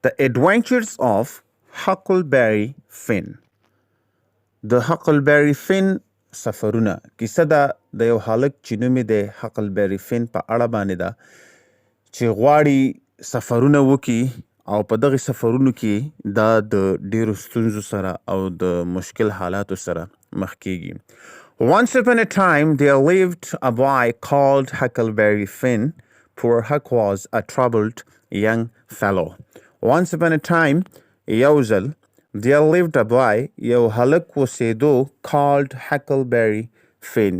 The Adventures of Huckleberry Finn. د Huckleberry Finn سفرونه کیسه ده د یو هلک چې نوم یې د Huckleberry Finn په اړه باندې ده چې غواړي سفرونه وکړي او په دغه سفرونو کې دا د ډیرو ستونزو سره او د مشکل حالاتو سره مخ کیږي. Once upon a time there lived a boy called Huckleberry Finn. Poor Huck was a troubled young fellow. Once upon a time یو ځل there lived a boy یو هلک اوسېدو called Huckleberry Finn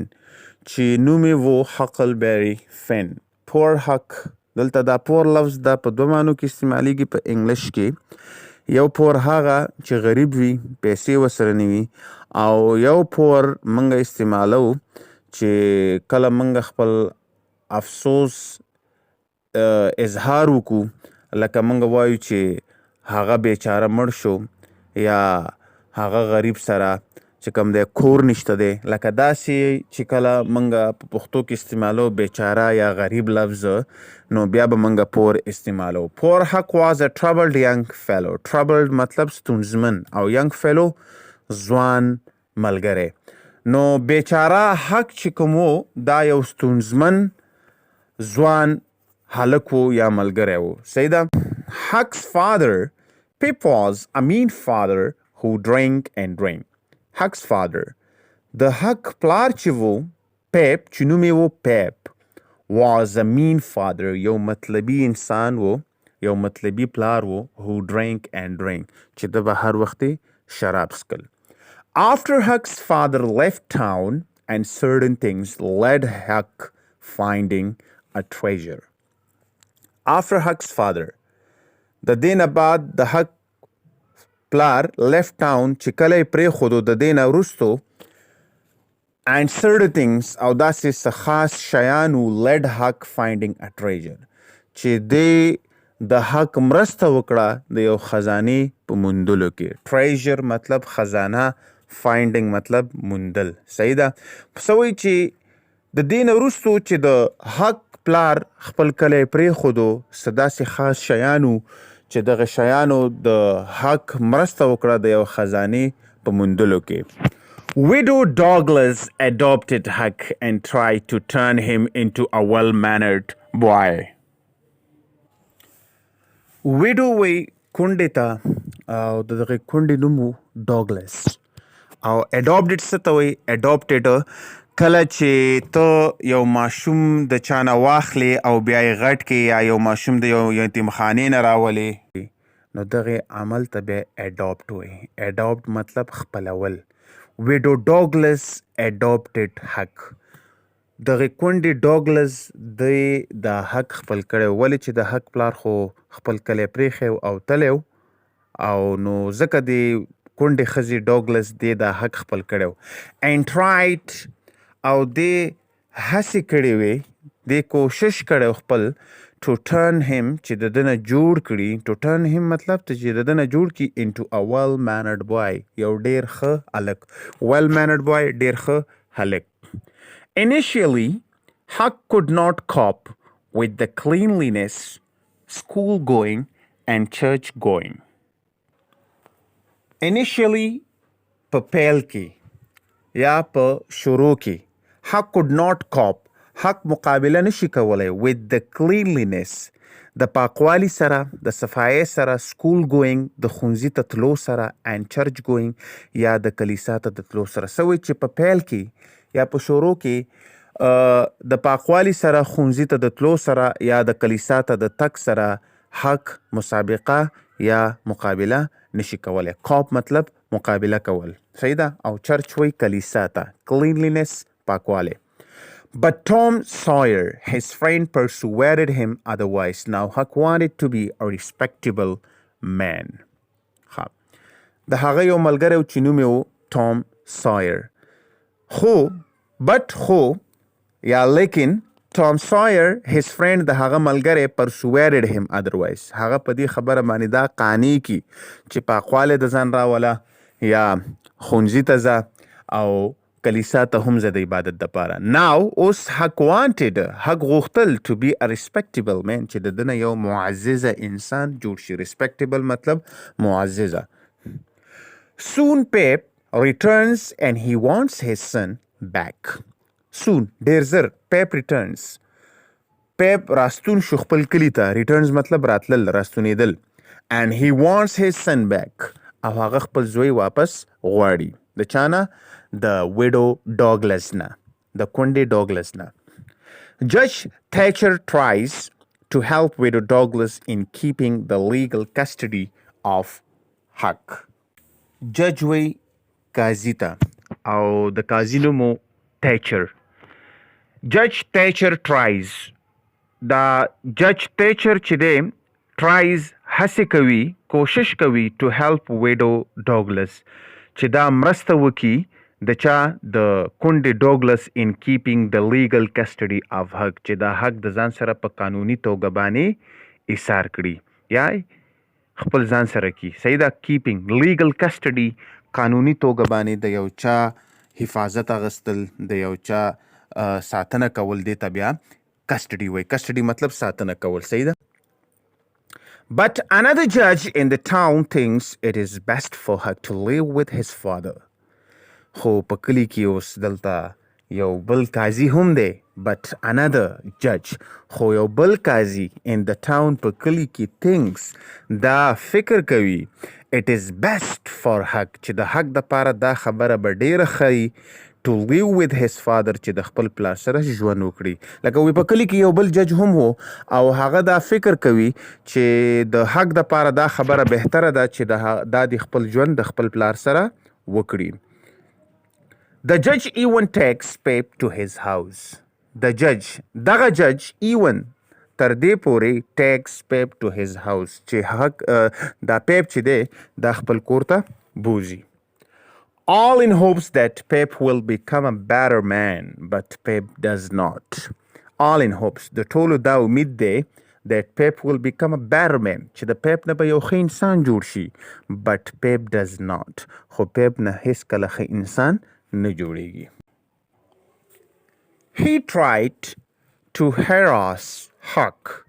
چې نوم یې و Huckleberry Finn. Poor Huck دلته دا poor لفظ دا په دوه معنو کې استعمالیږي په انګلیش کې. یو poor هغه چې غریب وي پیسې ورسره نه وي او یو poor موږ استعمالو چې کله موږ خپل افسوس اظهار وکړو لکه موږ وایو چې هغه بیچاره مړ شو یا هغه غریب سره چې کوم دی کور نشته دی لکه داسې چې کله موږ په پښتو کې استعمالو بیچاره یا غریب لفظ نو بیا به موږ پور استعمالو. Poor Huck was a troubled young fellow. Troubled مطلب ستونزمن او young fellow ځوان ملګری. نو بیچاره حق چې کوم و دا یو ستونزمن ځوان هلک و یا ملګری و. صحیح ده. Huck's father Pip was a mean father who drank and drank. Huck's father د Huck پلار چې و Pip چې نوم یې و Pip was a mean father یو مطلبي انسان و یو مطلبي پلار و who drank and drank چې د به هر وخت شراب څکل. After Huck's father left town and certain things led Huck finding a treasure. After Huck's father د دې نه بعد د Huck پلار left town چې کله یې پرېښودو د دې نه وروستو and certain things او داسې څه خاص شیانو led Huck finding a treasure چې دې د Huck مرسته وکړه د یو خزانې په موندلو کې. treasure مطلب خزانه finding مطلب موندل. صحیح ده. څه وایي چې د دې نه وروستو چې د Huck پلار خپل کلی پرېښودو څه داسې خاص شیانو چې دغه شیانو د Huck مرسته وکړه د یو خزانې په موندلو کې. Widow Douglas adopted Huck and tried to turn him into a well-mannered boy. Widow وی کونډې ته او د دغه کونډې نوم و Douglas او adopted څه ته وایي adopted کله چې ته یو ماشوم د چا نه واخلې او بیا یې غټ کې یا یو ماشوم د یو یتیمخانې نه راولې نو دغې عمل ته بیا adopt وایي. adopt مطلب خپلول. Widow Douglas adopted Huck. دغې کونډې Douglas د Huck خپل کړی ولې چې د Huck پلار خو خپل کلی پرېښی او تلی او نو ځکه د کونډې ښځې Douglas د Huck خپل کړی and tried او دې هڅې کړې وې دې کوشش کړی خپل to turn him چې د ده نه جوړ کړي to turn him مطلب ته چې د ده نه جوړ کړي into a well-mannered boy یو ډېر ښه هلک. well-mannered boy ډېر ښه هلک. Initially Huck could not cope with the cleanliness, school going and church going. Initially په پیل کې یا په شروع کې Huck could not cope. Huck مقابله نشي کولی with the cleanliness د پاکوالي سره د صفایۍ سره school going د ښوونځي ته تلو سره and church going یا د کلیسا ته د تلو سره. څه وایي چې په پیل کې یا په شروع کې د پاکوالي سره ښوونځي ته د تلو سره یا د کلیسا ته د تګ سره Huck مسابقه یا مقابله نشي کولی. cope مطلب مقابله کول. صحیح ده. او چرچ وایي کلیسا ته. cleanliness پاکوالی. But Tom Sawyer, his friend, persuaded him otherwise. Now Huck wanted to be a respectable man. د هغه یو ملګری چې نوم یې و Tom Sawyer. خو یا لیکن Tom Sawyer, his friend د هغه ملګری persuaded him otherwise. هغه په دې خبره باندې دا قانع کی چې پاکوالی د ځان راوله یا ښوونځي ته ځه او کلیسا ته هم زه د عبادت دپاره. ناو اوس حق wanted حق غوښتل to be a respectable man چې د ده نه یو معززه انسان جوړ شي. respectable مطلب معززه. Soon Pep returns and he wants his son back. Soon ډیر زر Pep returns. Pep راستون شو خپل کلي ته. returns مطلب راتلل، راستونېدل. and he wants his son back. او هغه خپل زوی واپس غواړي. د چانه؟ د widow Douglas نه، د کونډې Douglas نه. Judge Thatcher tries to help widow Douglas in keeping the legal custody of Huck. جج وی قاضي ته او د قاضي نوم Thatcher. Judge Thatcher tries. دا Judge Thatcher چې دی tries هڅې کوي، کوشش کوي to help widow Douglas چې دا مرسته وکړي د چا؟ د کونډې Douglas in keeping the legal custody of Huck چې دا حق د ځان سره په قانوني توګه باندې ایثار کړي یا خپل ځان سره کړي. صحیح ده. keeping legal custody قانوني توګه باندې د یو چا حفاظت اخیستل، د یو چا ساتنه کول، دې ته بیا custody وایي. custody مطلب ساتنه کول. صحیح ده. But another judge in the town thinks it is best for Huck to live with his father. خو په کلي کې اوس دلته یو بل قاضي هم دی. but another judge خو یو بل قاضي in the town په کلي کې thinks دا فکر کوي it is best for Huck چې د حق دپاره دا خبره به ډیره ښه to live with his father چې د خپل پلار سره ژوند وکړي. لکه وی په کلي کې یو بل جج هم وو او هغه دا فکر کوي چې د حق دپاره دا خبره بهتره ده چې دا د خپل ژوند د خپل پلار سره وکړي. The judge even takes Pep to his house. The judge, دغه judge even تر دې پورې takes Pep to his house چې حق دا Pep چې دی دا خپل کور ته بوزي. All in hopes that Pep will become a better man, but Pep does not. All in hopes د ټولو دا امید دی that Pep will become a better man چې د Pep نه به یو ښه انسان جوړ شي. but Pep does not. خو Pep نه هیڅ کله ښه انسان نه جوړیږي. He tried to harass Huck.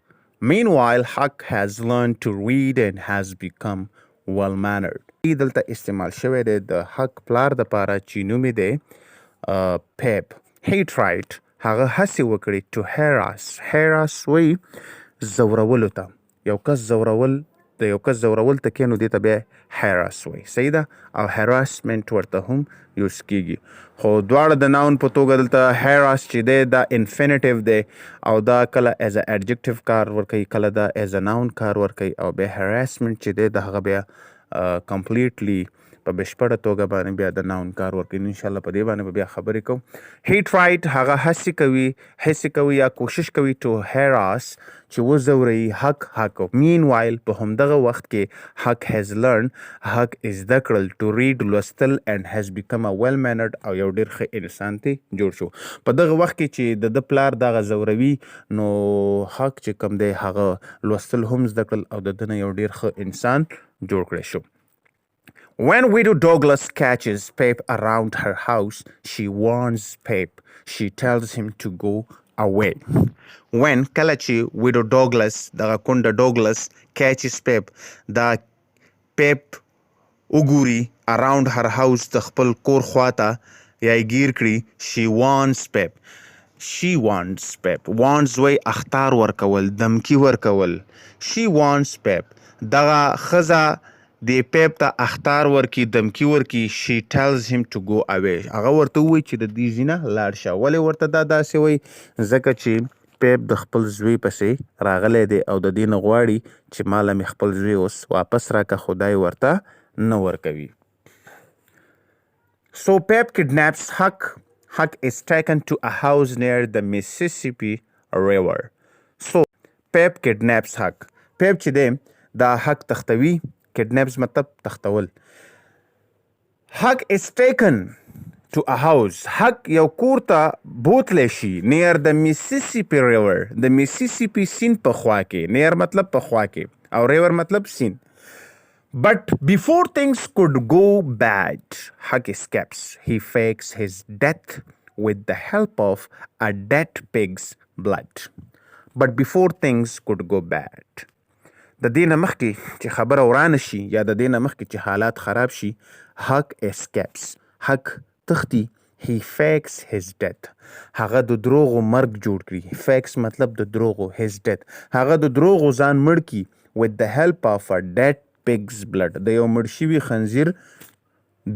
Meanwhile, Huck has learned to read and has become well-mannered. دلته استعمال شوی دی د حق پلار دپاره چې نوم یې دی Pep. He tried هغه هڅې وکړې to harass. harass وایي زورولو ته. یو کس زورول، د یو کس زورول ته کینو دې ته بیا harass وایي. صحیح ده. او harassment ورته هم یوز کیږي. خو دواړه د ناون په توګه دلته harass چې دی دا infinitive دی او دا کله as a adjective کار ورکوي، کله دا as a noun کار ورکوي، او بیا harassment چې دی د هغه بیا completely په بشپړه توګه باندې بیا د ناون کار ورکوي. انشاءالله په دې باندې به بیا خبرې کوو. He tried هغه هڅې کوي یا کوشش کوي to harass چې وځوروي Huck. meanwhile په همدغه وخت کې Huck has learned is زده کړل to read لوستل and has become a well-mannered او یو ډېر ښه انسان ته جوړ شو. په دغه وخت کې چې د پلار دغه زوروي نو Huck چې کوم دی هغه لوستل هم زده کړل او د ده نه یو ډېر ښه انسان جوړ کړی شو. When widow Douglas catches Pep around her house, she warns Pep. She tells him to go away. When کله چې widow Douglas دغه کونډه Douglas catches Pep دا Pep وګوري around her house د خپل کور خواته یا یې گیر کړي she warns Pep. warns وی اخطار ورکول، دمکی ورکول. she warns Pep دغه ښځه د Pep ته اخطار ورکي، دمکی ورکي. she tells him to go away هغه ورته ووایي چې د دې ځای نه لاړ شه. ولې ورته دا داسې وایي؟ ځکه چې Pep د خپل زوی پسې راغلی دی او د دې نه غواړي چې ماله مې خپل زوی اوس واپس راکړه، خو دا یې ورته نه ورکوي. So Pep kidnaps Huck. Huck is taken to a house near the Mississippi River. So Pep kidnaps Huck. Pep چې دی دا Huck تختوي. kidnaps مطلب تختول. Huck is taken to a house. Huck یو کور ته بوتلی شي near the Mississippi River. د Mississippi سیند په خوا کې. near مطلب په خوا کې او river مطلب سیند. But before things could go bad, Huck escapes. He fakes his death with the help of a dead pig's blood. But before things could go bad. د دې نه مخکې چې خبره ورانه شي یا د دې نه مخکې چې حالات خراب شي Huck escapes. Huck تختی. He fakes his death. هغه د دروغو مرګ جوړ کړي. Fakes مطلب د دروغو. His death. هغه د دروغو ځان مړ کړي with the help of a dead pig's blood. د یو مړ شوي خنزیر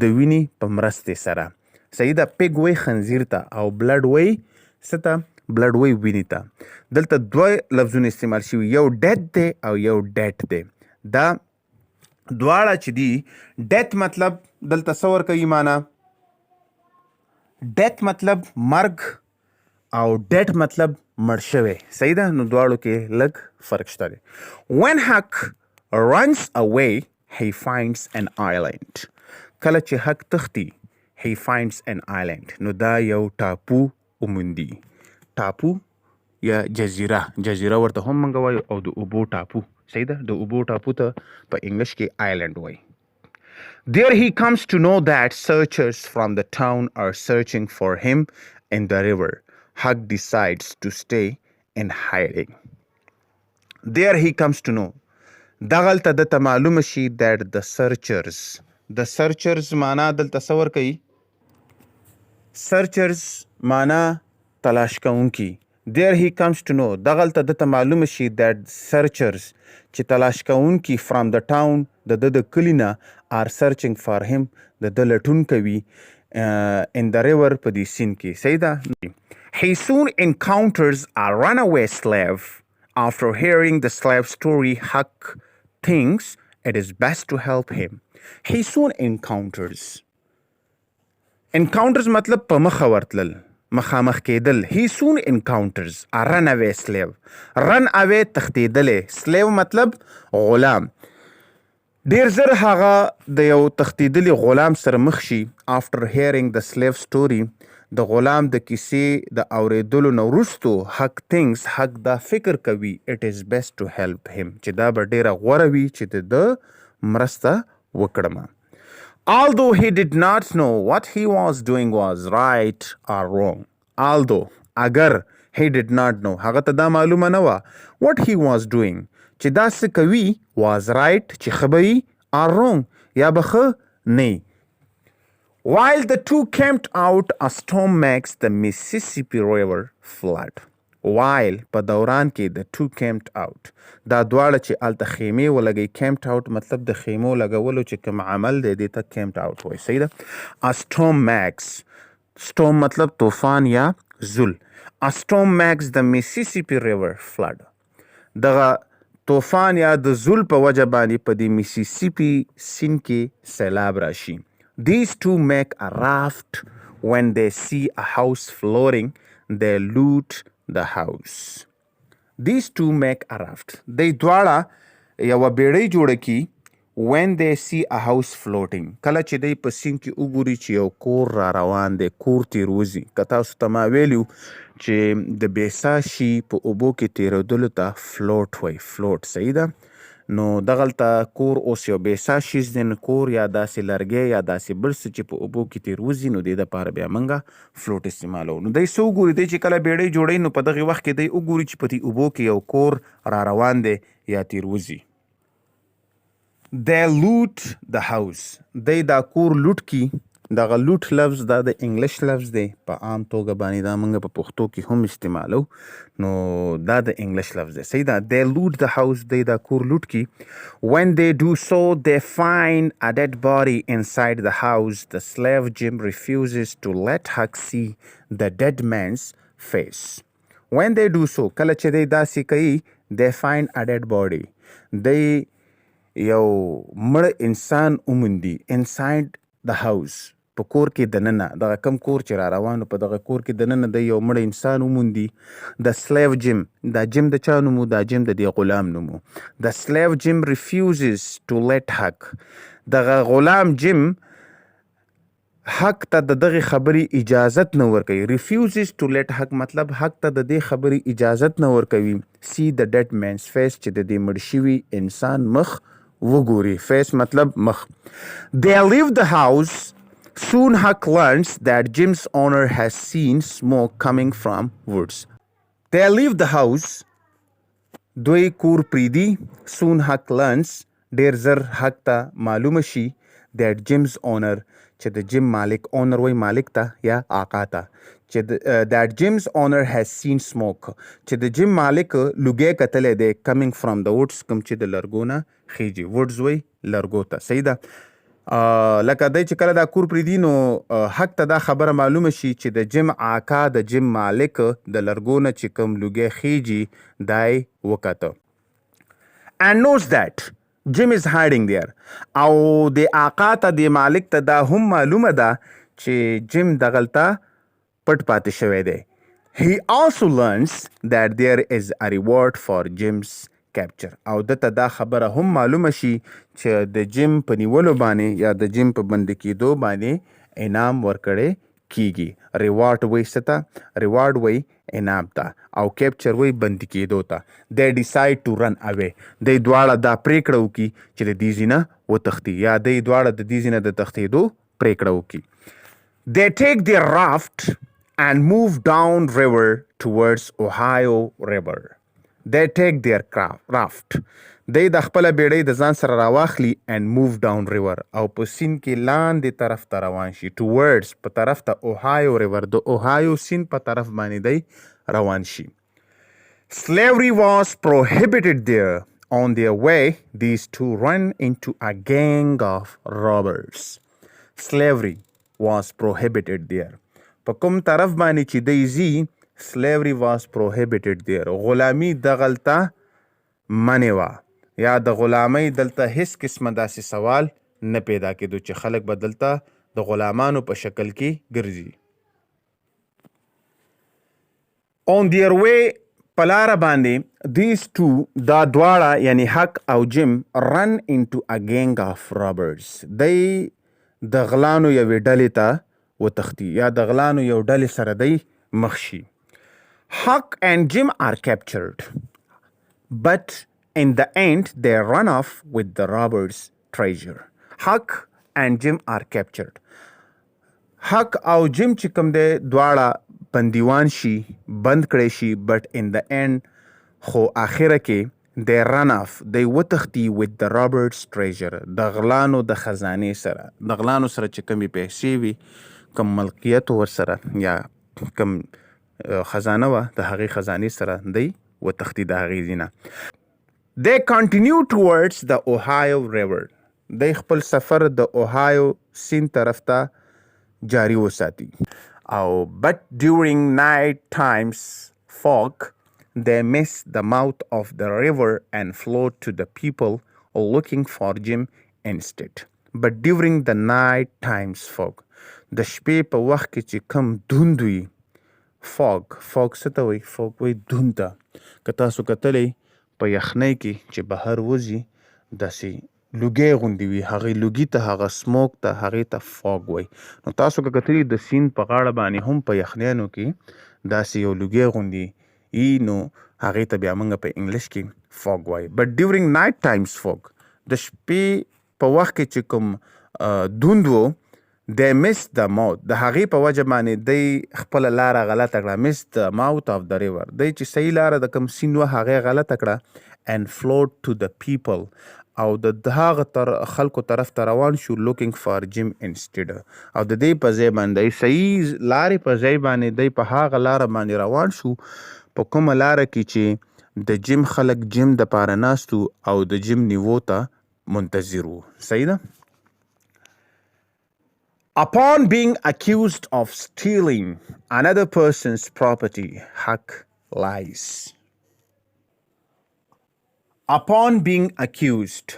د وینې په مرستې سره. صحیح ده. پګ وی خنزیر ته او بلډ وی څه ته؟ بلډ وی وینې ته. دلته دوه لفظونه استعمال شوي، یو ډیت دی او یو ډیټ دی. دا دواړه چې دي، ډیت مطلب دلته څه ورکوي معنا؟ ډیت مطلب مرګ او ډیټ مطلب مړ شوی. صحیح ده. نو دواړو کې لږ فرق شته دی. When Huck runs away, he finds an island. کله چې حق تختی he finds an island. نو دا یو ټاپو وموندي. ټاپو یا جزیره. جزیره ورته هم موږ وایو او د اوبو ټاپو. صحیح ده. د اوبو ټاپو ته په انګلیش کې آیلند وایي. There he comes to know that searchers from the town are searching for him in the river. Huck decides to stay in hiding. There he comes to know. دغلته دته معلومه شي that the searchers معنا دلته څه ورکوي؟ searchers معنا تلاش کوونکي. there he comes to know. دغلته دته معلومه شي that searchers چې تلاش کوونکي from the town د کلي نه are searching for him د لټون کوي in the river په دې سیند کې. صحیح ده. He soon encounters a runaway slave. After hearing the slave's story, Huck thinks it is best to help him. He soon encounters مطلب په مخه ورتلل، مخامخ کېدل. He soon encounters a runaway slave. run away تښتېدلی. slave مطلب غلام. ډېر زر هغه د یو تښتېدلي غلام سره مخ شي. After hearing the slave story, د غلام د کیسې د اورېدلو نه وروستو Huck thinks حق دا فکر کوي it is best to help him چې دا به ډېره غوره وي چې د مرسته وکړم. Although he did not know what he was doing was right or wrong. Although اگر he did not know هغه ته دا معلومه نه وه what he was doing چې دا څه کوي was right چې ښه به وي or wrong یا به ښه نه. While the two camped out, a storm makes the Mississippi River flood. While په دوران کې the two camped out. دا دواړه چې هلته خیمې ولګوي. camped out مطلب د خیمو لګولو چې کوم عمل دی دې ته camped out وایي. صحیح ده. A storm makes. storm مطلب طوفان یا زول. A storm makes the Mississippi River flood. دغه طوفان یا د زول په وجه باندې په دې میسیسیپي سیند کې سیلاب راشي. These two make a raft. When they see a house floating, they loot the house. These two make a raft. They دواړه یوه بیړۍ جوړه کي. When they see a house floating. کله چې دی په سیند کې وګوري چې یو کور را روان دی، کور تیر وځي. که تاسو ته ما ویلي چې د بېسا شي په اوبو کې تېرېدلو ته فلوټ وایي. فلوټ. صحیح ده. نو دغلته کور اوس یو بېسا شیز دی. نو کور یا داسې لرګی یا داسې بل څه چې په اوبو کې تېر وځي نو دې دپاره بیا موږ فلوټ استعمالوو. نو دی څه وګوري؟ دی چې کله بیړۍ جوړوي نو په دغې وخت کې دی وګوري چې په دې اوبو کې یو کور را روان دی یا تېر وځي. They loot the house. دی دا کور لوټ کی. دغه لوټ لفظ دا د انګلیش لفظ دی. په عام توګه باندې دا موږ په پښتو کې هم استعمالو. نو دا د انګلیش لفظ دی. صحیح ده. They loot the house. دی دا کور لوټ کی. When they do so, they find a dead body inside the house. The slave Jim refuses to let Huck see the dead man's face. When they do so, کله چې دی داسې کوي, they find a dead body. دی یو مړ انسان وموندي. inside the house. په کور کې دننه. دغه کم کور چې را روانو په دغه کور کې دننه دی یو مړ انسان وموندي. د slave Jim. دا جیم د چا نوم و؟ دا جیم د دې غلام نوم و. The slave Jim refuses to let Huck. دغه غلام جیم حق ته د دغې خبرې اجازت نه ورکوي. refuses to let Huck مطلب حق ته د دې خبرې اجازت نه ورکوي. see the dead man's face چې د دې مړ شوي انسان مخ وګوري. face مطلب مخ. They leave the house. Soon Huck learns that Jim's owner has seen smoke coming from woods. They leave the house. دوی کور پریدي. Soon Huck learns. ډیر زر حق ته معلومه شي that Jim's owner چې د جیم مالک اونر وای مالک ته یا آقا ته چې that Jim's owner has seen smoke چې د جیم مالک لوګی کتلی دی coming from the woods کوم چې د لرګو نه خیجي. woods وای لرګو ته. صحیح ده. لکه دی چې کله دا کور پریدي نو حق ته دا خبره معلومه شي چې د جیم آقا د جیم مالک د لرګو نه چې کوم لوګی خیجي دای وکته. and knows that Jim is hiding there. او د آقا ته د مالک ته دا هم معلومه ده چې جیم دغلته پټ پاتې شوی دی. He also learns that there is a reward for Jim's capture. او دته دا خبره هم معلومه شي چې د جیم په نیولو باندې یا د جیم په بندي کېدو باندې انعام ورکړی کیږي. ریوارډ وای څه ریوارډ وای انعام ته او کیپچر وای بندي کېدو ته. they decide to run away. دی دواړه دا پریکړه وکړي چې د دې ځای نه وتښتي یا دی دواړه د دې ځای نه د تښتېدو پریکړه وکړي. they take their raft and move down river towards Ohio River. they take their raft. دی د خپله بیړۍ د ځان سره راواخلي and move down river او په سیند کې لاندې طرف ته روان شي. towards په طرف ته Ohio River د اوهایو سیند په طرف باندې دی روان شي. slavery was prohibited there. On their way these two run into a gang of robbers. slavery was prohibited there. په کوم طرف باندې چې دی ځي slavery was prohibited there. غلامی دغلته منې وه یا د غلامۍ دلته هیڅ قسمه داسې سوال نه پیدا کېدو چې خلک به دلته د غلامانو په شکل کې ګرځي. on their way په لاره باندې these two دا دواړه یعنی حق او جیم run into a gang of robbers. دی د غلانو یوې ډلې ته وتښتي یا د غلانو یو ډلې سره دی مخ شي. Huck and Jim are captured, but in the end they run off with the robbers' treasure. Huck and Jim are captured. Huck او Jim چې کوم دی دواړه بندیوان شي بند کړی شي but in the end خو آخره کې they run off دی وتښتي with the robbers' treasure د غلانو د خزانې سره. د غلانو سره چې کومې پیسې وي کوم ملکیت ورسره یا کوم خزانه وه د هغې خزانې سره دی وتښتي د هغې ځای نه. they continue towards the Ohio River. دی خپل سفر د اوهایو سیند طرف ته جاری وساتي او but during night times fog they miss the mouth of the river and float to the people looking for Jim instead. but during the night times fog د شپې په وخت کې چې کم دوند وي fog څه ته وایي fog وایي دوند ته. که تاسو کتلی په یخنۍ کې چې بهر وځي داسې لوګی غوندې وي هغې لوګي ته هغه سموک ته هغې ته fog وایي. نو تاسو که کتلی د سیند په غاړه باندې هم په یخنیانو کې داسې یو لوګی غوندې وي نو هغې ته بیا موږ په انګلیش کې fog وایي. but during night times fog د شپې په وخت کې چې کوم دوند و they missed the mouth د هغې په وجه باندې دی خپله لاره غلطه کړه. missed the mouth of the river دی چې صحیح لاره د کوم سیند وه هغې غلطه کړه and float to the people او د هغه خلکو طرف ته روان شو looking for Jim instead او د دې په ځای باندې صحیح لارې په ځای باندې دی په هغه لاره باندې روان شو په کومه لاره کې چې د جیم خلک جیم د پاره ناست او د جیم نیوو ته منتظر وو. صحیح ده. Upon being accused of stealing another person's property, Huck lies. Upon being accused.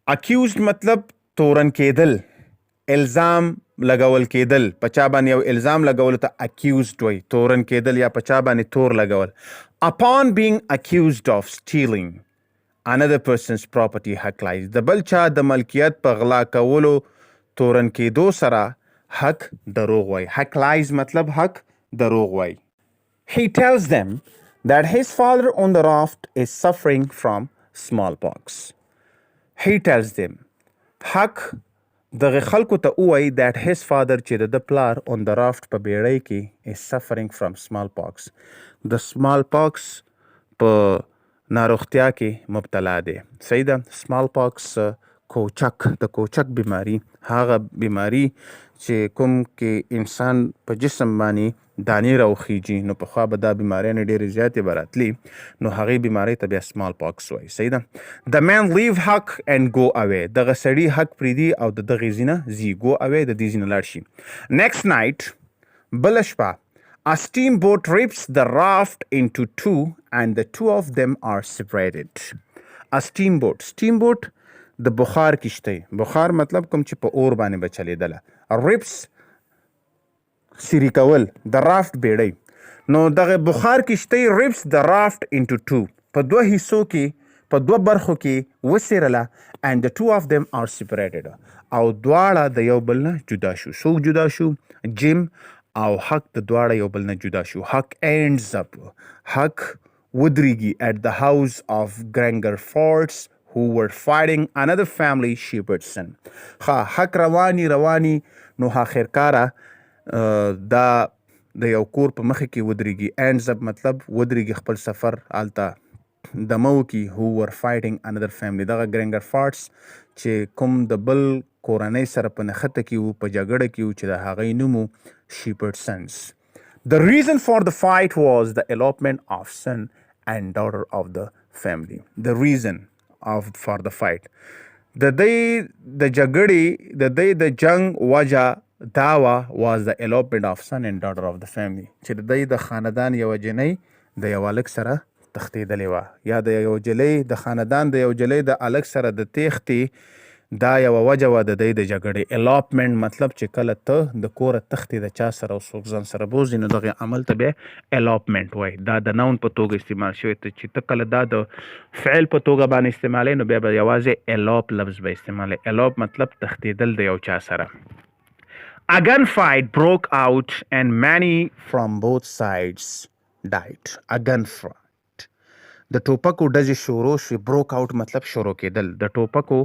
Accused مطلب تورن کېدل الزام لګول کېدل په چا باندې یو الزام لګول ته accused وایي تورن کېدل یا په چا باندې تور لګول. Upon being accused of stealing another person's property Huck lies. د بل چا د ملکیت په غلا کولو تورن کېدو سره حق دروغ وایي. Huck lies مطلب حق دروغ وایي. He tells them that his father on the raft is suffering from smallpox. He tells them, حق دغه خلکو ته ووایي that his father چې د پلار on the raft په بیړۍ کې is suffering from smallpox. د smallpox په ناروغتیا کې مبتلا دی. صحیح ده. smallpox کوچک، د کوچک بیماری، هغه بیماری چې کوم کې انسان په جسم باندې دانې راوخیږي، نو پخوا به دا بیماریانې ډېرې زیاتې به راتلي، نو هغې بیمارۍ ته بیا smallpox وایي. صحیح ده. The man leave حق and go away. دغه سړي حق پرېږدي او د دغې ځینه ځي. go away د دې ځینه لاړ شي. next night بله شپه a steamboat rips the raft into two and the two of them are separated. a steamboat د بخار کشتۍ، بخار مطلب کوم چې په اور باندې به چلیدله. rips سیری کول، د رافت بیړۍ، نو دغه بخار کشتۍ rips the raft into two په دوه حصو کې، په دوه برخو کې وسیرله and the two of them are separated او دواړه د یو بل نه جدا شو. څوک جدا شو؟ جیم او حق د دواړه یو بل نه جدا شو. حق ends up، حق ودرېږي at the house of Grangerfords who were fighting another family shepherd's son. حق رواني نو آخرکاره دا د یو کور په مخې کې ودرېږي. ends up مطلب ودرېږي، خپل سفر هلته دمه وکړي. who were fighting another family. دغه Grangerfords چې کوم د بل کورنۍ سره په نښته کې وو، په جګړه کې وو، چې د هغې نوم و shepherd's sons. The reason for the fight was the elopement of son and daughter of the family. The reason for the fight. د دې د جګړې، د دې د جنگ وجه داوا was the elopement of son and daughter of the family. چې د دې د خاندان یوه جنۍ د یو هلک سره تښتېدلې وه، یا د یو جلۍ د خاندان د یو جلۍ د هلک سره د تېښتې دا یوه وجه وه د دې د جګړې. elopement مطلب چې کله ته د کوره تښتې د چا سره او څوک ځان سره بوځي، نو دغې عمل ته بیا elopement وایي. دا د ناون په توګه استعمال شوی ته چې ته کله دا د فعل په توګه باندې استعمالوي، نو بیا به یوازې elop لفظ به استعمالوي. elop مطلب تښتېدل د یو چا سره. A gunfight broke out and many from both sides died. A gunfight. د ټوپکو ډزې شروع شوې. broke out مطلب شروع کېدل. د ټوپکو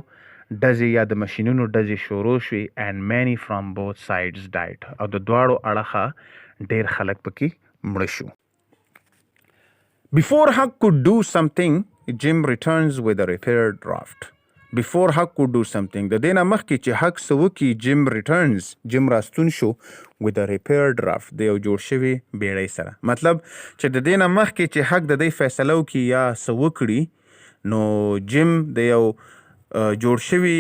ډزې یا د ماشینونو ډزې شروع شوې and many from both sides died. او د دواړو اړخه ډېر خلک پکې مړه شو. Before Huck could do something, Jim returns with a repaired raft. Before Huck could do something, د دې نه مخکې چې حق څه وکړي، Jim returns، جیم راستون شو with a repaired raft، د یو جوړ شوي بیړۍ سره. مطلب چې د دې نه مخکې چې حق د دې فیصله وکړي یا څه وکړي، نو جیم د یو جوړ شوي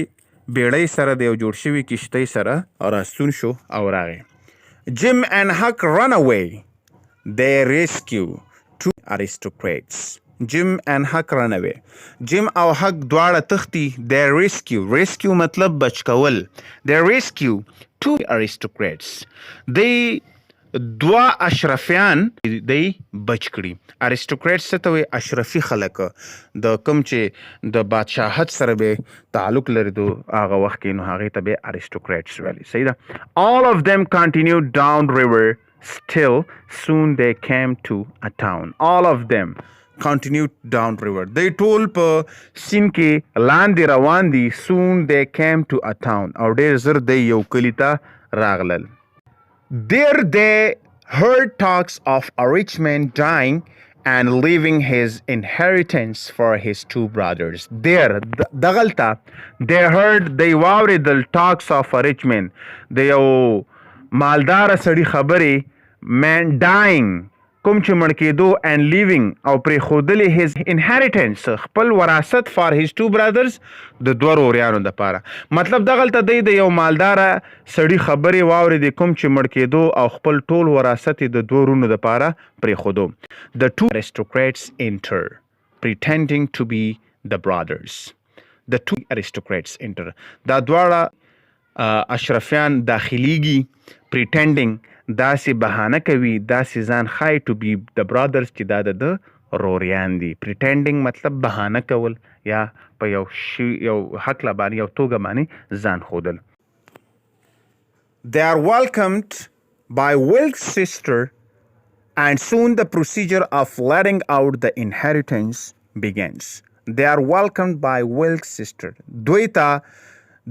بیړۍ سره، د یو جوړ شوي کشتۍ سره راستون شو او راغی. Jim and Huck run away. They rescue two aristocrats. Jim and Huck run away. Jim او Huck دواړه تښتي. They rescue مطلب بچ کول. They rescue two aristocrats. دوه اشرفیان دی بچ کړي. aristocrats څه ته وایي؟ اشرفي خلک، د کوم چې د بادشاهت سره به تعلق لري د هغه وخت کې، نو هغې ته به aristocrats ویلي. صحیح ده. All of them continued down river still. Soon they came to a town. All of them continued down river. They ټول په سیند کې لاندې روان دي. Soon they came to a town. او ډېر زر دی یو کلي ته راغلل. There they heard talks of a rich man dying and leaving his inheritance for his two brothers. There دغلته they heard they واورېدل talks of a rich man، د یو مالداره سړي خبرې، man dying کوم چې مړ کېدو، and leaving او پرېښودلې his inheritance خپل وراثت for his two brothers د دوه وروریانو دپاره. مطلب دغلته دی د یو مالداره سړي خبرې واورېدې کوم چې مړ کېدو او خپل ټول وراثت یې د دوه ورونو دپاره پرېښودو. The two aristocrats enter pretending to be the brothers. The two aristocrats enter. دا دواړه اشرفیان داخلیږي. pretending داسې بهانه کوي، داسې ځان ښایي to be the brothers چې دا د روریان دي. pretending مطلب بهانه کول یا په یو هکله باندې یو توګه باندې ځان ښودل. They are welcomed by Wilk's sister and soon the procedure of letting out the inheritance begins. they are welcomed by Wilkes' sister. دوی ته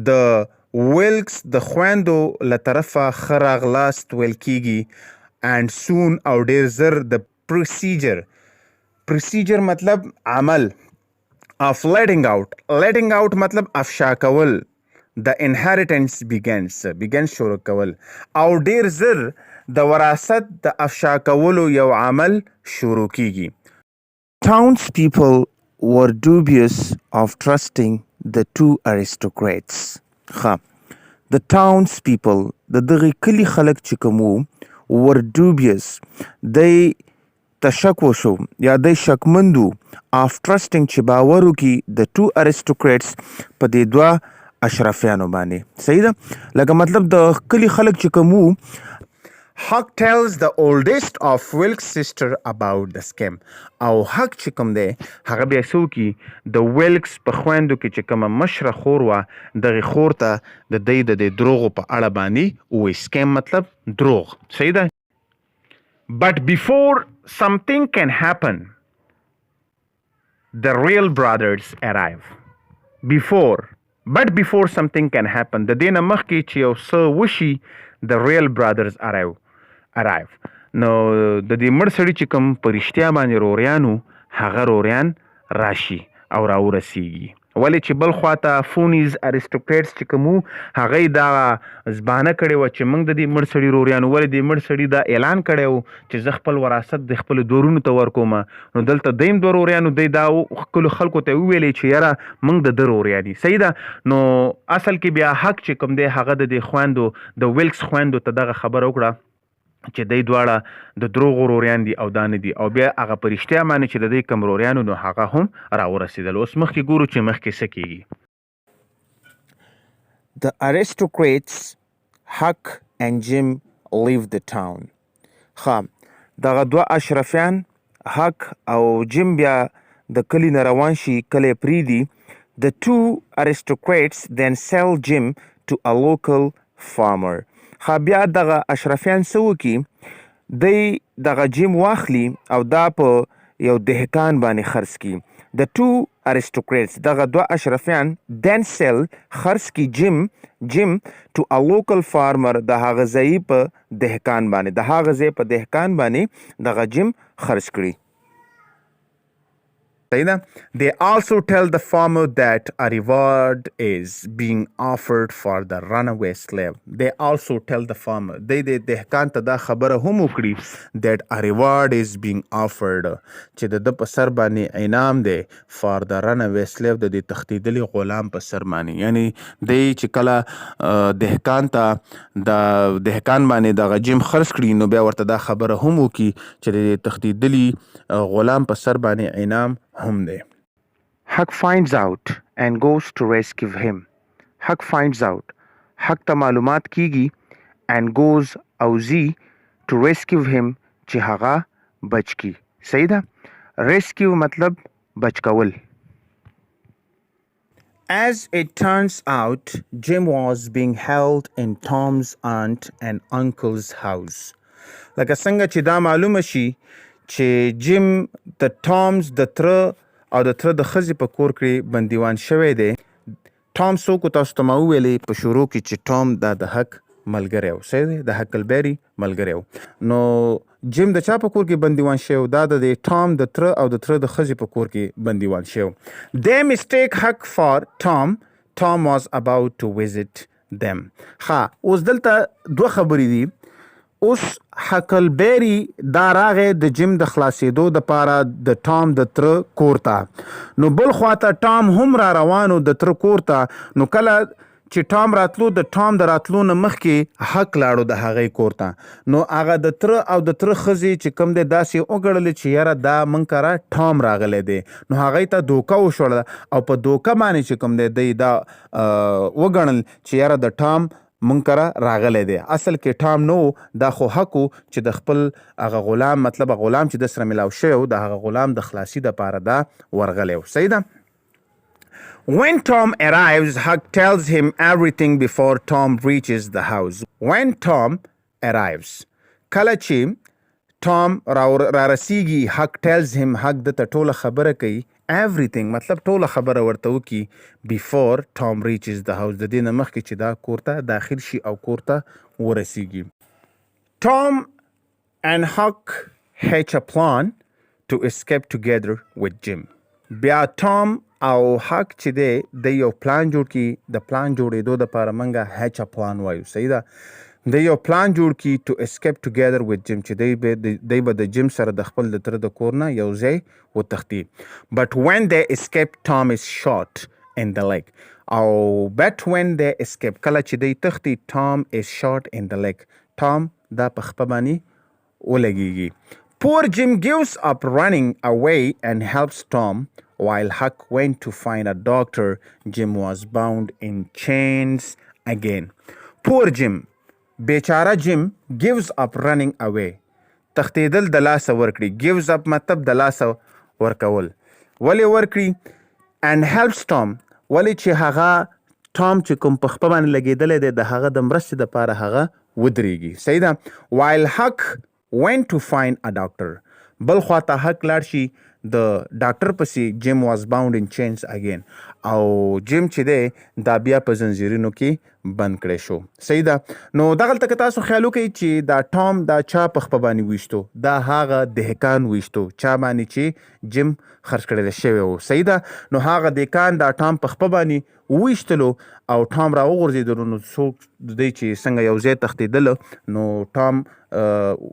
د ویلکس د خویندو له طرفه ښه راغلاست ویل کیږي and soon او ډیر زر د procedure مطلب عمل of letting out مطلب افشا کول د inheritance begins شروع کول او ډیر زر د وراثت د افشا کولو یو عمل شروع کیږي. Townspeople were dubious of trusting the two aristocrats. The townspeople د دغه کلی خلک چې کوم were dubious دی تشک وشو یا دی شکمندو of trusting چې باور وکړي the two aristocrats په دې دوه اشرافیانو باندې. صحیح ده؟ لکه مطلب د کلی خلک چې کوم Huck tells the oldest of Wilkes' sister about the scam. او حق چې کوم دی هغه بیا څه وکړي د ویلکس په خویندو کې چې کومه مشره خور وه دغې خور ته د دی د دې دروغو په اړه باندې ووایي. scam مطلب دروغ. صحیح ده؟ But before something can happen, the real brothers arrive. Before something can happen, د دې نه مخکې چې یو څه وشي the real brothers arrive. نو د دې مړ سړي چې کوم په رښتیا باندې روریانو هغه روریان راشي او راورسیږي. ولې چې بل خواته فونیز اریسټوکریټس چې کوم هغه دا زبانه کړې وه چې موږ د دې مړ سړي روریانو ولې دې مړ سړي دا اعلان کړی و چې زه خپل وراثت د خپلو دورونو ته ورکوم. نو دلته دیم دوه روریانو دی دا خپلو خلکو ته وویلې چې یاره موږ د ده روریان دي. صحیح ده؟ نو اصل کې بیا حق چې کوم دی هغه د دې خویندو د ویلکس خویندو ته دغه خبره وکړه چې دی دواړه د دروغو روریان دي او دا نه دي او بیا هغه په رښتیا باندې چې د دوی کوم روریانو نو هغه هم راورسېدل. اوس مخکې ګورو چې مخکې څه کېږي. The aristocrats Huck and Jim leave the town. دغه دوه اشرفیان حق او جیم بیا د کلي نه روان شي کلی پرېږدي. The two aristocrats then sell Jim to a local farmer. بیا دغه اشرفیان څه وکړي دی دغه جیم واخلي او دا په یو دهقان باندې خرڅ کړي. The two aristocrats دغه دوه اشرفیان then sell خرڅ کړي جیم to a local farmer د هغه ځایي په دهقان باندې د هغه ځای په دهقان باندې دغه جیم خرڅ کړي. They also tell the farmer that a reward is being offered for the runaway slave. They also tell the farmer د دهقان ته دا خبره هم وکړي that a reward is being offered چې د ده په سر باندې انعام دی for the runaway slave د دې تښتېدلي غلام په سر باندې. یعنی دی چې کله دهقان ته د دهقان باندې دغه جیم خرڅ کړي نو بیا ورته دا خبره هم وکړي چې د تښتېدلي غلام په سر باندې انعام هم دی. Huck finds out and goes to rescue him. Huck finds out. Huck ته معلومات کیږي and goes او ځي to rescue him چې هغه بچ کی. صحیح ده؟ rescue مطلب بچ کول. As it turns out, Jim was being held in Tom's aunt and uncle's house. لکه څنګه چې دا معلومه شي چې جیم د ټامز د تره او د تره د ښځې په کور کې بندیوان شوی دی. ټام څوک تاسو ته ما وویلې په شروع کې چې ټام دا د حق ملګری و. صحیح دی؟ د هکلبري ملګری و. نو جیم د چا په کور کې بندیوان شوی دا د ټام د تره او د تره د ښځې په کور کې بندیوان شوی. They mistake Huck for Tom. Tom was about to visit them. اوس دلته دوه خبرې دي. اوس هکلبري دا راغی د جیم د خلاصېدو دپاره د ټام د تره کور ته. نو بل خواته ټام هم را روانو د تره کور ته. نو کله چې ټام راتلو د ټام د راتلو نه مخکې حق لاړو د هغې کور ته. نو هغه د تره او د تره ښځې چې کوم دی داسې وګڼلې چې یاره دا موږ کره ټام راغلی دی. نو هغې ته دوکه وشوړه او په دوکه باندې چې کوم دی دی دا وګڼل چې یاره د ټام مونږ کره راغلی دی. اصل کې ټام نو دا خو حق و چې د خپل هغه غلام مطلب غلام چې د سره ملاو شوی و د هغه غلام د خلاصي دپاره دا ورغلی و. صحیح ده؟ When Tom arrives, Huck tells him everything before Tom reaches the house. When Tom arrives, کله چې ټام را رسیږي حق tells him حق دته ټوله خبره کوي everything مطلب ټوله خبره ورته وکي before Tom reaches the house د دې نه مخکې چې دا کور ته داخل شي او کور ته ورسیږي. Tom and Huck hatch a plan to escape together with Jim. بیا ټام او حق چې دی د یو پلان جوړ کی د پلان جوړېدو دپاره موږ hatch a plan وایو. صحیح ده. د یو پلان جوړ کی to escape together with Jim چې دی به د جیم سره د خپل د تره د کور نه یو ځای وتښتي. But when they escape Tom is shot in the leg. او but when they escape کله چې دی تښتي Tom is shot in the leg. Tom دا په خپه باندې ولګیږي. Poor Jim gives up running away and helps Tom while Huck went to find a doctor. Jim was bound in chains again. Poor Jim بیچاره جیم gives up running away تښتېدل د لاسه ورکړي. gives up مطلب د لاسه ورکول. ولې ورکړي and helps Tom ولې چې هغه ټام چې کوم په خپه باندې لګېدلی دی د هغه د مرستې دپاره هغه ودرېږي. صحیح ده. while Huck went to find a doctor بل خواته حق لاړ شي د ډاکټر پسې. Jim was bound in chains again او جیم چې دی دا بیا په زنځیرونو کې بند کړی شو. صحیح ده. نو دغلته که تاسو خیال وکئ چې دا ټام دا چا په خپه باندې ویشتو دا هغه دهقان ویشتو چا باندې چې جیم خرڅ کړی شوی و. صحیح ده. نو هغه دهقان دا ټام په خپه باندې ویشتلو او ټام را وغورځېدلو. نو څوک دی چې څنګه یو ځای تښتېدله نو ټام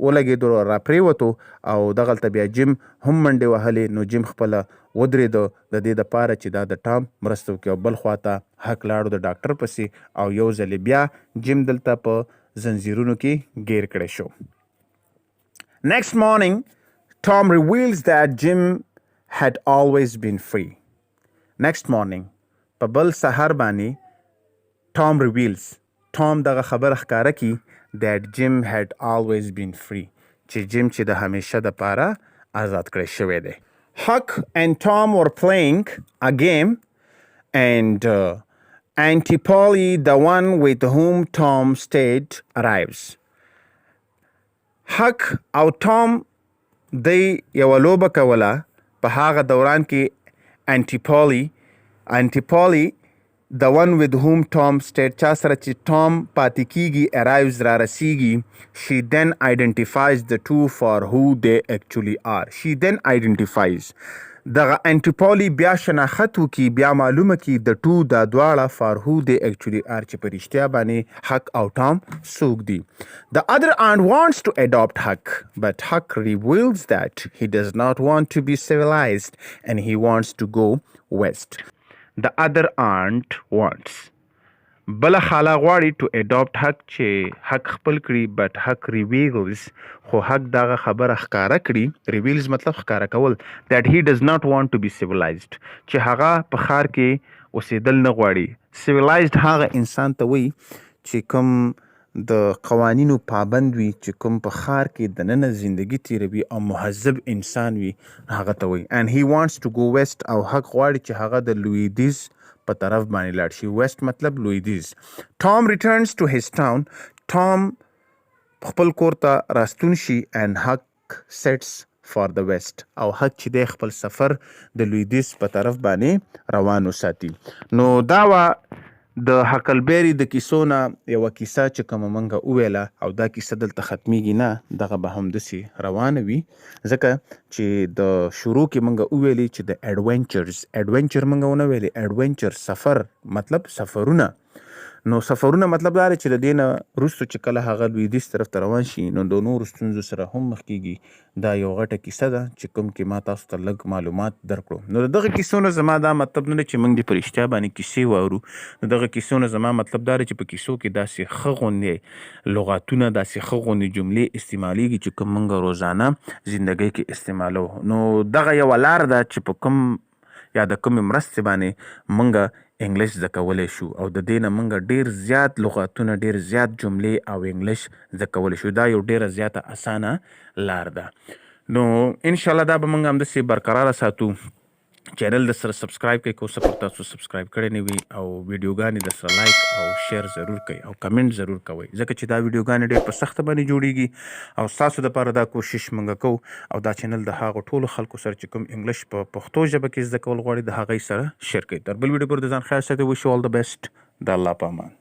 ولګېدلو را پرېوتو او دغلته بیا جیم هم منډې وهلې. نو جیم خپله ودرېده د دې دپاره چې دا د ټام مرسته وکړي او بل خواته حق لاړو د ډاکټر پسې او یو ځلې بیا جیم دلته په زنځیرونو کې ګیر کړی شو. Next morning Tom reveals that Jim had always been free. Next morning په بل سهار باندې Tom reveals Tom دغه خبره ښکاره کی that Jim had always been free چې جیم چې د همیشه دپاره آزاد کړی شوی دی. Huck and Tom were playing a game and Auntie Polly, the one with whom Tom stayed, arrives. Huck او Tom دی یوه لوبه کوله په هغه دوران کې Auntie Polly the one with whom Tom stayed چا سره چې Tom پاتې کیږي arrives را رسیږي. She then identifies the two for who they actually are. She then identifies دغه Auntie Polly بیا شناخت وکي بیا معلومه کی د two دا دواړه for who they actually are چې په رښتیا باندې Huck او Tom څوک دي. The other aunt wants to adopt Huck but Huck reveals that he does not want to be civilized and he wants to go west. The other aunt wants بله خاله غواړي to adopt Huck چې حق خپل کړي but Huck reveals خو Huck دغه خبره ښکاره کړي. reveals مطلب ښکاره کول that he does not want to be civilized چې هغه په ښار کې اوسېدل نه غواړي. civilized هغه انسان ته وایي چې کوم د قوانینو پابند وي چې کوم په ښار کې دننه زندگی تیروي او مهذب انسان وي هغه ته وایي. and he wants to go west او Huck غواړي چې هغه د لویدیز په طرف باندې لاړ شي. west مطلب لویدیز. Tom returns to his town. Tom خپل کور ته راستون شي and Huck sets for the west او Huck چې دی خپل سفر د لویدیز په طرف باندې روان وساتي. نو دا وه د حکلبیري د کیسو نه یوه کیسه چې کومه موږ وویله او دا کیسه دلته ختمیږي نه دغه به همداسې روانه وي ځکه چې د شروع کې موږ وویلي چې د اډونچر موږ ونه ویلې اډونچر سفر مطلب سفرونه. نو سفرونه مطلب دا دی چې د دې نه وروستو چې کله هغه لویدیځ طرف ته روان شي نو د نورو ستونزو سره هم مخ کېږي. دا یو غټه کیسه ده چې کوم کې ما تاسو ته لږ معلومات درکړو. نو د دغه کیسو نه زما دا مطلب نه دی چې موږ دې په رښتیا باندې کیسې واورو. نو دغه کیسو نه زما مطلب دا دی چې په کیسو کې داسې ښه غوندې لغاتونه داسې ښه غوندې جملې استعمالیږي چې کوم موږ روزانه زندګۍ کې استعمالو. نو دغه یوه لار ده چې په کوم یا د کومې مرستې باندې موږ انګلیش زده کولی شو او د دې نه موږ ډېر زیات لغاتونه ډېر زیات جملې او انګلیش زده کولی شو. دا یو ډېره زیاته اسانه لار ده. نو انشاءالله دا به موږ همداسې برقراره ساتو چینل د سره سبسکرایب کړئ که اوسه پر تاسو سبسکرایب کړی نه وي او ویډیوګانې د سره لایک او شیر ضرور کوئ او کمنټ ضرور کوئ ځکه چې دا ویډیوګانې ډېر په سخته باندې جوړیږي او ستاسو دپاره دا کوشش موږ کوو او دا چینل د هغو ټولو خلکو سره چې کوم انګلیش په پښتو ژبه کې زده کول غواړي د هغوی سره شیر کوئ. تر بل ویډیو پورې د ځان خیال ساتئ. وش یو آل د بیسټ. د الله په امان.